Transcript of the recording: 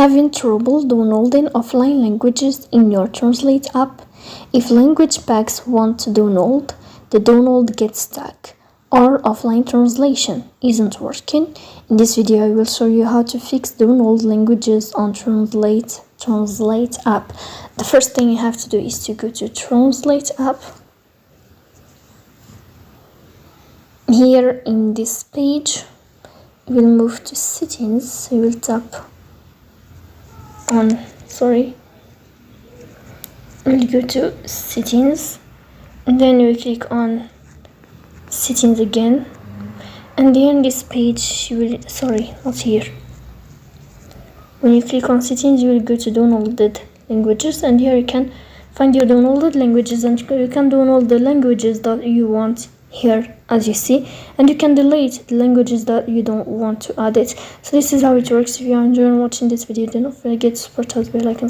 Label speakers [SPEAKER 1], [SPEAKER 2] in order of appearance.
[SPEAKER 1] Having trouble downloading offline languages in your Translate app? If language packs won't download, the download gets stuck, or offline translation isn't working. In this video, I will show you how to fix download languages on Translate app. The first thing you have to do is to go to Translate app. Here in this page, you will move to settings. You will tap on, we'll go to settings, and then you click on settings again, and then in this page you will, not here, when you click on settings you will go to downloaded languages, and here you can find your downloaded languages, and you can download the languages that you want here, as you see, and you can delete the languages that you don't want to add it. So this is how it works. If you are enjoying watching this video, do not forget to support us by liking.